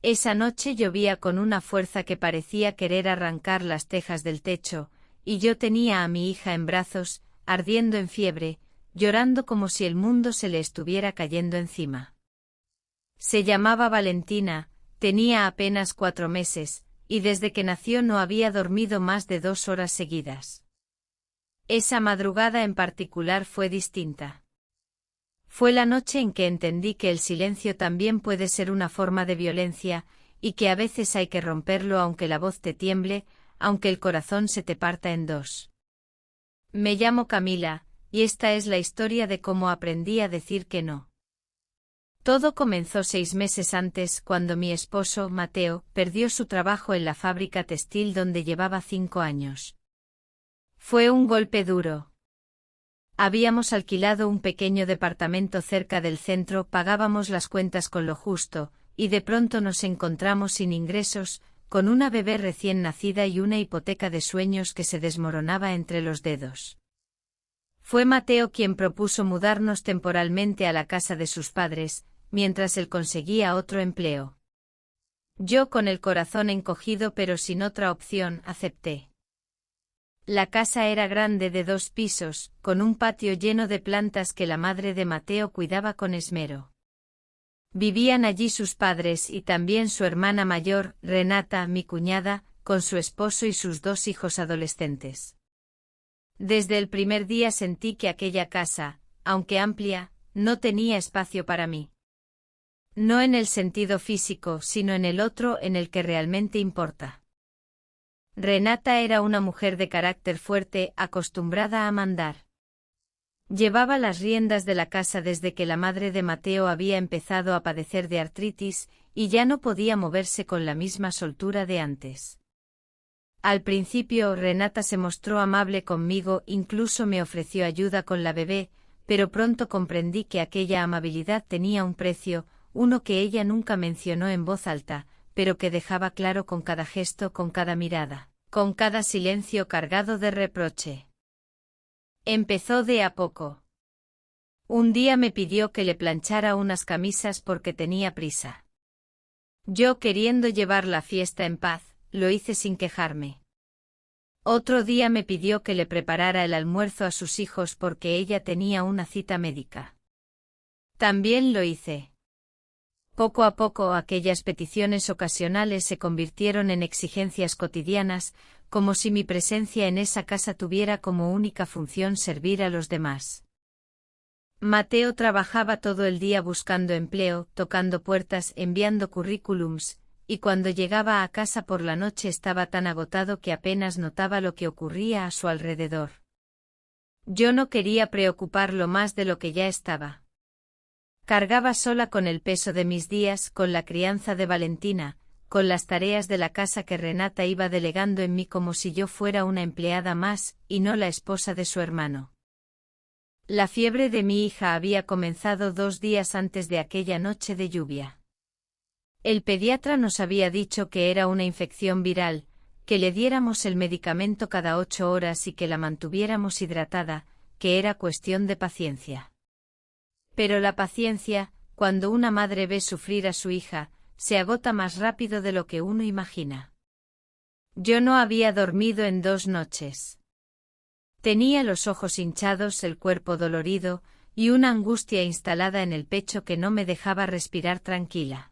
Esa noche llovía con una fuerza que parecía querer arrancar las tejas del techo, y yo tenía a mi hija en brazos, ardiendo en fiebre, llorando como si el mundo se le estuviera cayendo encima. Se llamaba Valentina, tenía apenas 4 meses, y desde que nació no había dormido más de 2 horas seguidas. Esa madrugada en particular fue distinta. Fue la noche en que entendí que el silencio también puede ser una forma de violencia, y que a veces hay que romperlo aunque la voz te tiemble, aunque el corazón se te parta en dos. Me llamo Camila, y esta es la historia de cómo aprendí a decir que no. Todo comenzó 6 meses antes, cuando mi esposo, Mateo, perdió su trabajo en la fábrica textil donde llevaba 5 años. Fue un golpe duro. Habíamos alquilado un pequeño departamento cerca del centro, pagábamos las cuentas con lo justo, y de pronto nos encontramos sin ingresos, con una bebé recién nacida y una hipoteca de sueños que se desmoronaba entre los dedos. Fue Mateo quien propuso mudarnos temporalmente a la casa de sus padres, mientras él conseguía otro empleo. Yo, con el corazón encogido pero sin otra opción, acepté. La casa era grande, de 2 pisos, con un patio lleno de plantas que la madre de Mateo cuidaba con esmero. Vivían allí sus padres y también su hermana mayor, Renata, mi cuñada, con su esposo y sus 2 hijos adolescentes. Desde el primer día sentí que aquella casa, aunque amplia, no tenía espacio para mí. No en el sentido físico, sino en el otro, en el que realmente importa. Renata era una mujer de carácter fuerte, acostumbrada a mandar. Llevaba las riendas de la casa desde que la madre de Mateo había empezado a padecer de artritis, y ya no podía moverse con la misma soltura de antes. Al principio Renata se mostró amable conmigo, incluso me ofreció ayuda con la bebé, pero pronto comprendí que aquella amabilidad tenía un precio, uno que ella nunca mencionó en voz alta, pero que dejaba claro con cada gesto, con cada mirada, con cada silencio cargado de reproche. Empezó de a poco. Un día me pidió que le planchara unas camisas porque tenía prisa. Yo, queriendo llevar la fiesta en paz, lo hice sin quejarme. Otro día me pidió que le preparara el almuerzo a sus hijos porque ella tenía una cita médica. También lo hice. Poco a poco aquellas peticiones ocasionales se convirtieron en exigencias cotidianas, como si mi presencia en esa casa tuviera como única función servir a los demás. Mateo trabajaba todo el día buscando empleo, tocando puertas, enviando currículums, y cuando llegaba a casa por la noche estaba tan agotado que apenas notaba lo que ocurría a su alrededor. Yo no quería preocuparlo más de lo que ya estaba. Cargaba sola con el peso de mis días, con la crianza de Valentina, con las tareas de la casa que Renata iba delegando en mí como si yo fuera una empleada más, y no la esposa de su hermano. La fiebre de mi hija había comenzado 2 días antes de aquella noche de lluvia. El pediatra nos había dicho que era una infección viral, que le diéramos el medicamento cada 8 horas y que la mantuviéramos hidratada, que era cuestión de paciencia. Pero la paciencia, cuando una madre ve sufrir a su hija, se agota más rápido de lo que uno imagina. Yo no había dormido en 2 noches. Tenía los ojos hinchados, el cuerpo dolorido, y una angustia instalada en el pecho que no me dejaba respirar tranquila.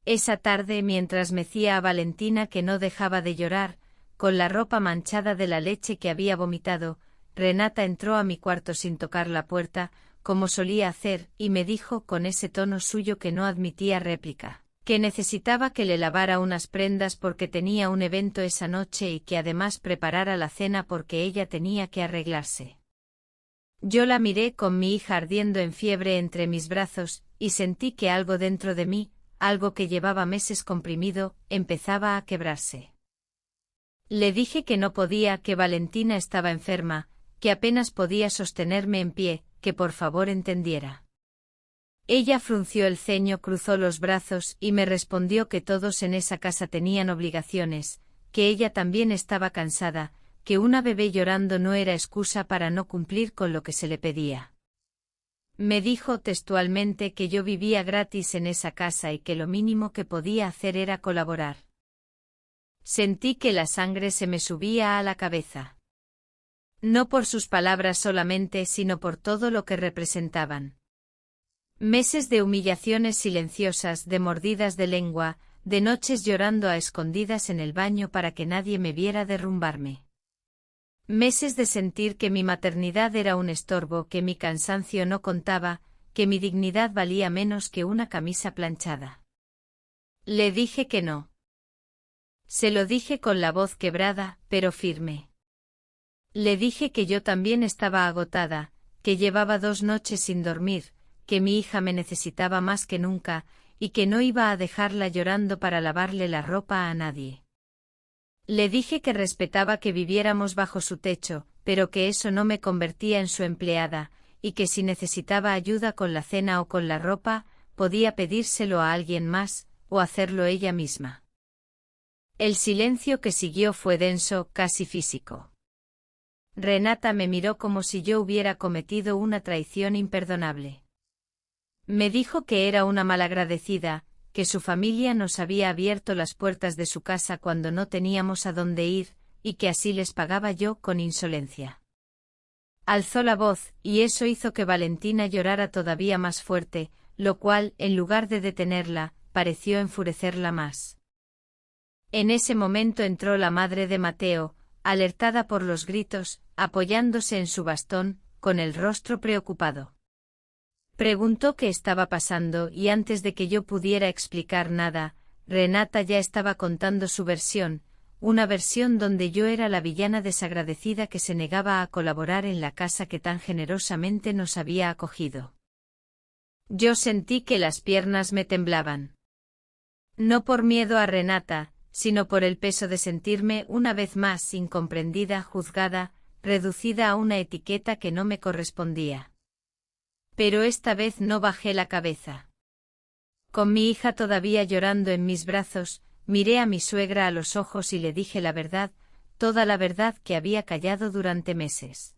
Esa tarde, mientras mecía a Valentina, que no dejaba de llorar, con la ropa manchada de la leche que había vomitado, Renata entró a mi cuarto sin tocar la puerta, como solía hacer, y me dijo con ese tono suyo que no admitía réplica, que necesitaba que le lavara unas prendas porque tenía un evento esa noche y que además preparara la cena porque ella tenía que arreglarse. Yo la miré con mi hija ardiendo en fiebre entre mis brazos, y sentí que algo dentro de mí, algo que llevaba meses comprimido, empezaba a quebrarse. Le dije que no podía, que Valentina estaba enferma, que apenas podía sostenerme en pie, que por favor entendiera. Ella frunció el ceño, cruzó los brazos y me respondió que todos en esa casa tenían obligaciones, que ella también estaba cansada, que una bebé llorando no era excusa para no cumplir con lo que se le pedía. Me dijo textualmente que yo vivía gratis en esa casa y que lo mínimo que podía hacer era colaborar. Sentí que la sangre se me subía a la cabeza. No por sus palabras solamente, sino por todo lo que representaban. Meses de humillaciones silenciosas, de mordidas de lengua, de noches llorando a escondidas en el baño para que nadie me viera derrumbarme. Meses de sentir que mi maternidad era un estorbo, que mi cansancio no contaba, que mi dignidad valía menos que una camisa planchada. Le dije que no. Se lo dije con la voz quebrada, pero firme. Le dije que yo también estaba agotada, que llevaba 2 noches sin dormir, que mi hija me necesitaba más que nunca, y que no iba a dejarla llorando para lavarle la ropa a nadie. Le dije que respetaba que viviéramos bajo su techo, pero que eso no me convertía en su empleada, y que si necesitaba ayuda con la cena o con la ropa, podía pedírselo a alguien más, o hacerlo ella misma. El silencio que siguió fue denso, casi físico. Renata me miró como si yo hubiera cometido una traición imperdonable. Me dijo que era una malagradecida, que su familia nos había abierto las puertas de su casa cuando no teníamos a dónde ir, y que así les pagaba yo con insolencia. Alzó la voz, y eso hizo que Valentina llorara todavía más fuerte, lo cual, en lugar de detenerla, pareció enfurecerla más. En ese momento entró la madre de Mateo, alertada por los gritos, apoyándose en su bastón, con el rostro preocupado. Preguntó qué estaba pasando y antes de que yo pudiera explicar nada, Renata ya estaba contando su versión, una versión donde yo era la villana desagradecida que se negaba a colaborar en la casa que tan generosamente nos había acogido. Yo sentí que las piernas me temblaban. No por miedo a Renata, sino por el peso de sentirme una vez más incomprendida, juzgada, reducida a una etiqueta que no me correspondía. Pero esta vez no bajé la cabeza. Con mi hija todavía llorando en mis brazos, miré a mi suegra a los ojos y le dije la verdad, toda la verdad que había callado durante meses.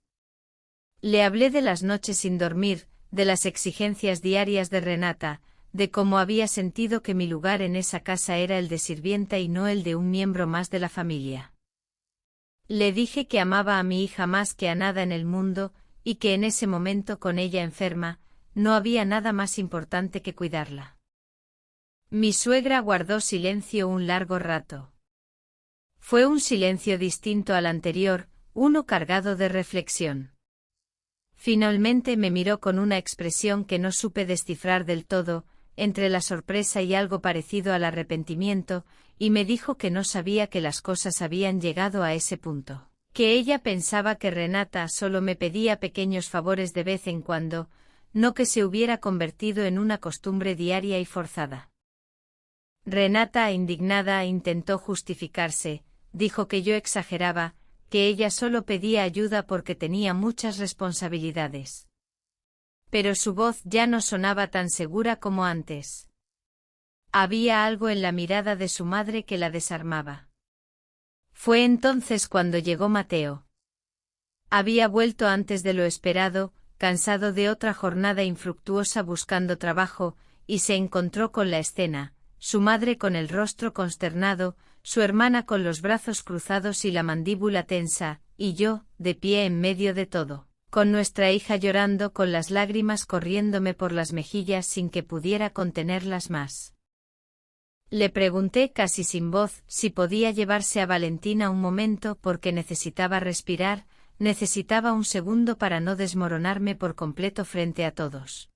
Le hablé de las noches sin dormir, de las exigencias diarias de Renata, de cómo había sentido que mi lugar en esa casa era el de sirvienta y no el de un miembro más de la familia. Le dije que amaba a mi hija más que a nada en el mundo, y que en ese momento con ella enferma, no había nada más importante que cuidarla. Mi suegra guardó silencio un largo rato. Fue un silencio distinto al anterior, uno cargado de reflexión. Finalmente me miró con una expresión que no supe descifrar del todo, entre la sorpresa y algo parecido al arrepentimiento, y me dijo que no sabía que las cosas habían llegado a ese punto. Que ella pensaba que Renata solo me pedía pequeños favores de vez en cuando, no que se hubiera convertido en una costumbre diaria y forzada. Renata, indignada, intentó justificarse, dijo que yo exageraba, que ella solo pedía ayuda porque tenía muchas responsabilidades. Pero su voz ya no sonaba tan segura como antes. Había algo en la mirada de su madre que la desarmaba. Fue entonces cuando llegó Mateo. Había vuelto antes de lo esperado, cansado de otra jornada infructuosa buscando trabajo, y se encontró con la escena, su madre con el rostro consternado, su hermana con los brazos cruzados y la mandíbula tensa, y yo, de pie en medio de todo, con nuestra hija llorando con las lágrimas corriéndome por las mejillas sin que pudiera contenerlas más. Le pregunté casi sin voz si podía llevarse a Valentina un momento porque necesitaba respirar, necesitaba un segundo para no desmoronarme por completo frente a todos.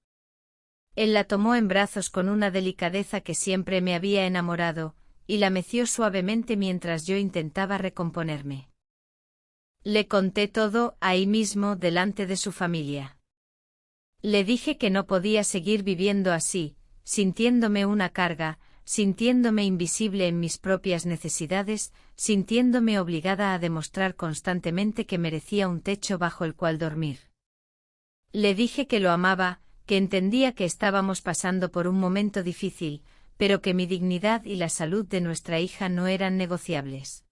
Él la tomó en brazos con una delicadeza que siempre me había enamorado, y la meció suavemente mientras yo intentaba recomponerme. Le conté todo, ahí mismo, delante de su familia. Le dije que no podía seguir viviendo así, sintiéndome una carga, sintiéndome invisible en mis propias necesidades, sintiéndome obligada a demostrar constantemente que merecía un techo bajo el cual dormir. Le dije que lo amaba, que entendía que estábamos pasando por un momento difícil, pero que mi dignidad y la salud de nuestra hija no eran negociables.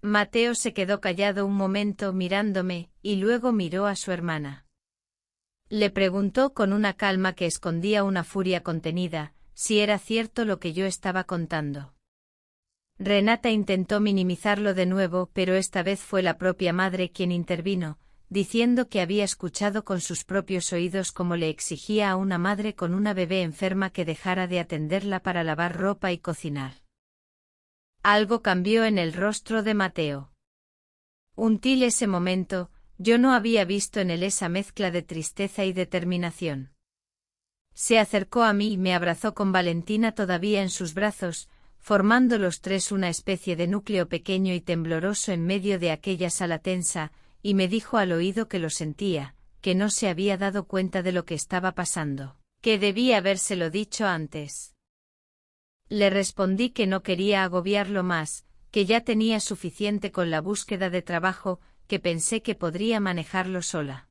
Mateo se quedó callado un momento mirándome, y luego miró a su hermana. Le preguntó con una calma que escondía una furia contenida, si era cierto lo que yo estaba contando. Renata intentó minimizarlo de nuevo, pero esta vez fue la propia madre quien intervino, diciendo que había escuchado con sus propios oídos cómo le exigía a una madre con una bebé enferma que dejara de atenderla para lavar ropa y cocinar. Algo cambió en el rostro de Mateo. Until ese momento, yo no había visto en él esa mezcla de tristeza y determinación. Se acercó a mí y me abrazó con Valentina todavía en sus brazos, formando los tres una especie de núcleo pequeño y tembloroso en medio de aquella sala tensa, y me dijo al oído que lo sentía, que no se había dado cuenta de lo que estaba pasando, que debía habérselo dicho antes. Le respondí que no quería agobiarlo más, que ya tenía suficiente con la búsqueda de trabajo, que pensé que podría manejarlo sola.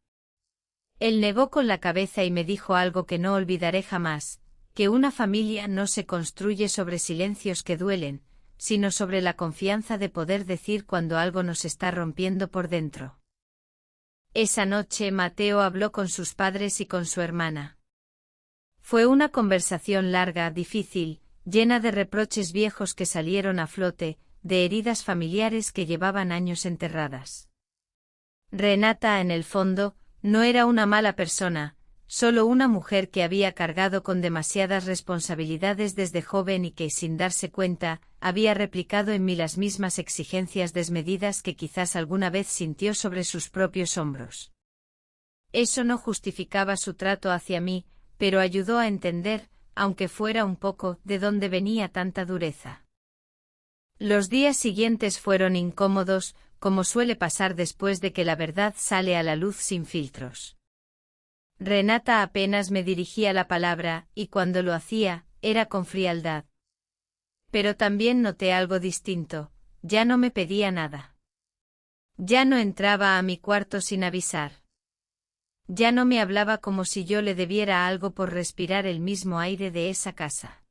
Él negó con la cabeza y me dijo algo que no olvidaré jamás, que una familia no se construye sobre silencios que duelen, sino sobre la confianza de poder decir cuando algo nos está rompiendo por dentro. Esa noche Mateo habló con sus padres y con su hermana. Fue una conversación larga, difícil, llena de reproches viejos que salieron a flote, de heridas familiares que llevaban años enterradas. Renata, en el fondo, no era una mala persona, solo una mujer que había cargado con demasiadas responsabilidades desde joven y que, sin darse cuenta, había replicado en mí las mismas exigencias desmedidas que quizás alguna vez sintió sobre sus propios hombros. Eso no justificaba su trato hacia mí, pero ayudó a entender, aunque fuera un poco, de dónde venía tanta dureza. Los días siguientes fueron incómodos, como suele pasar después de que la verdad sale a la luz sin filtros. Renata apenas me dirigía la palabra, y cuando lo hacía, era con frialdad. Pero también noté algo distinto, ya no me pedía nada. Ya no entraba a mi cuarto sin avisar. Ya no me hablaba como si yo le debiera algo por respirar el mismo aire de esa casa.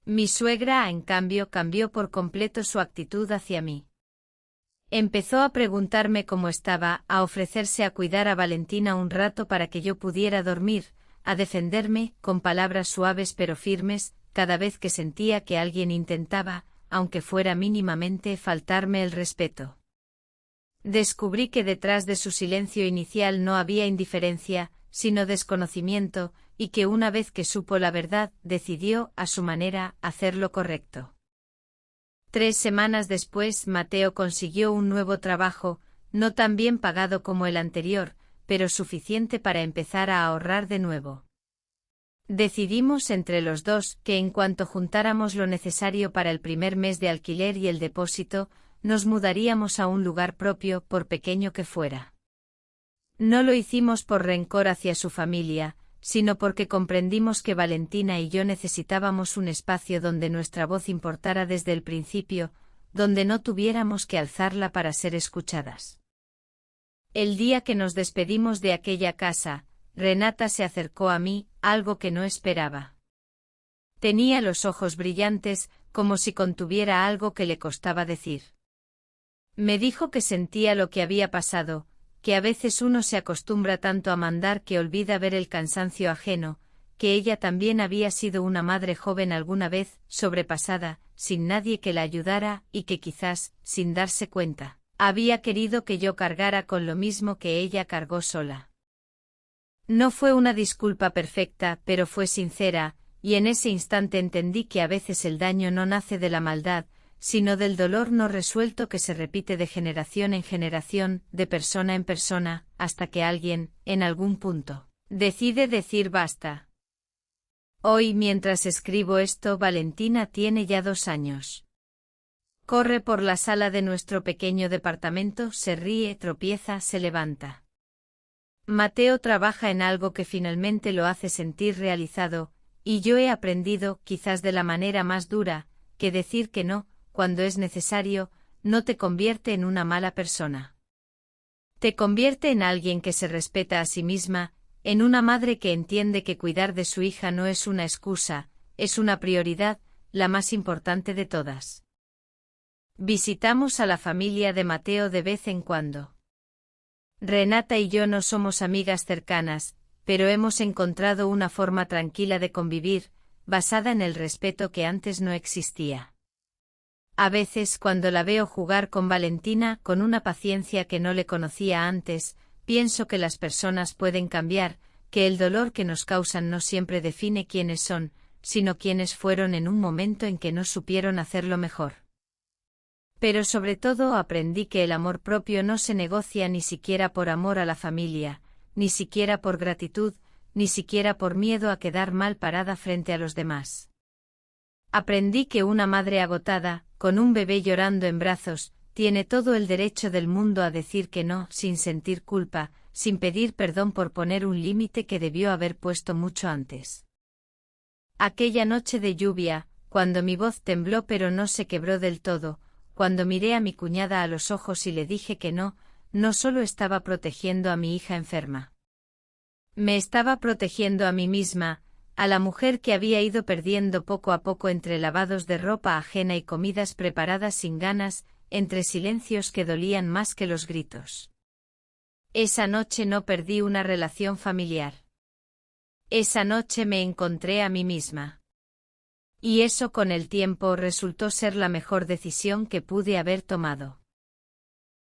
Mi suegra, en cambio, cambió por completo su actitud hacia mí. Empezó a preguntarme cómo estaba, a ofrecerse a cuidar a Valentina un rato para que yo pudiera dormir, a defenderme, con palabras suaves pero firmes, cada vez que sentía que alguien intentaba, aunque fuera mínimamente, faltarme el respeto. Descubrí que detrás de su silencio inicial no había indiferencia, sino desconocimiento, y que una vez que supo la verdad, decidió, a su manera, hacer lo correcto. 3 semanas después, Mateo consiguió un nuevo trabajo, no tan bien pagado como el anterior, pero suficiente para empezar a ahorrar de nuevo. Decidimos entre los dos que en cuanto juntáramos lo necesario para el primer mes de alquiler y el depósito, nos mudaríamos a un lugar propio, por pequeño que fuera. No lo hicimos por rencor hacia su familia, sino porque comprendimos que Valentina y yo necesitábamos un espacio donde nuestra voz importara desde el principio, donde no tuviéramos que alzarla para ser escuchadas. El día que nos despedimos de aquella casa, Renata se acercó a mí, algo que no esperaba. Tenía los ojos brillantes, como si contuviera algo que le costaba decir. Me dijo que sentía lo que había pasado, que a veces uno se acostumbra tanto a mandar que olvida ver el cansancio ajeno, que ella también había sido una madre joven alguna vez, sobrepasada, sin nadie que la ayudara, y que quizás, sin darse cuenta, había querido que yo cargara con lo mismo que ella cargó sola. No fue una disculpa perfecta, pero fue sincera, y en ese instante entendí que a veces el daño no nace de la maldad, sino del dolor no resuelto que se repite de generación en generación, de persona en persona, hasta que alguien, en algún punto, decide decir basta. Hoy, mientras escribo esto, Valentina tiene ya 2 años. Corre por la sala de nuestro pequeño departamento, se ríe, tropieza, se levanta. Mateo trabaja en algo que finalmente lo hace sentir realizado, y yo he aprendido, quizás de la manera más dura, que decir que no, cuando es necesario, no te convierte en una mala persona. Te convierte en alguien que se respeta a sí misma, en una madre que entiende que cuidar de su hija no es una excusa, es una prioridad, la más importante de todas. Visitamos a la familia de Mateo de vez en cuando. Renata y yo no somos amigas cercanas, pero hemos encontrado una forma tranquila de convivir, basada en el respeto que antes no existía. A veces cuando la veo jugar con Valentina con una paciencia que no le conocía antes, pienso que las personas pueden cambiar, que el dolor que nos causan no siempre define quiénes son, sino quiénes fueron en un momento en que no supieron hacerlo mejor. Pero sobre todo aprendí que el amor propio no se negocia ni siquiera por amor a la familia, ni siquiera por gratitud, ni siquiera por miedo a quedar mal parada frente a los demás. Aprendí que una madre agotada, con un bebé llorando en brazos, tiene todo el derecho del mundo a decir que no, sin sentir culpa, sin pedir perdón por poner un límite que debió haber puesto mucho antes. Aquella noche de lluvia, cuando mi voz tembló pero no se quebró del todo, cuando miré a mi cuñada a los ojos y le dije que no, no solo estaba protegiendo a mi hija enferma. Me estaba protegiendo a mí misma, a la mujer que había ido perdiendo poco a poco entre lavados de ropa ajena y comidas preparadas sin ganas, entre silencios que dolían más que los gritos. Esa noche no perdí una relación familiar. Esa noche me encontré a mí misma. Y eso con el tiempo resultó ser la mejor decisión que pude haber tomado.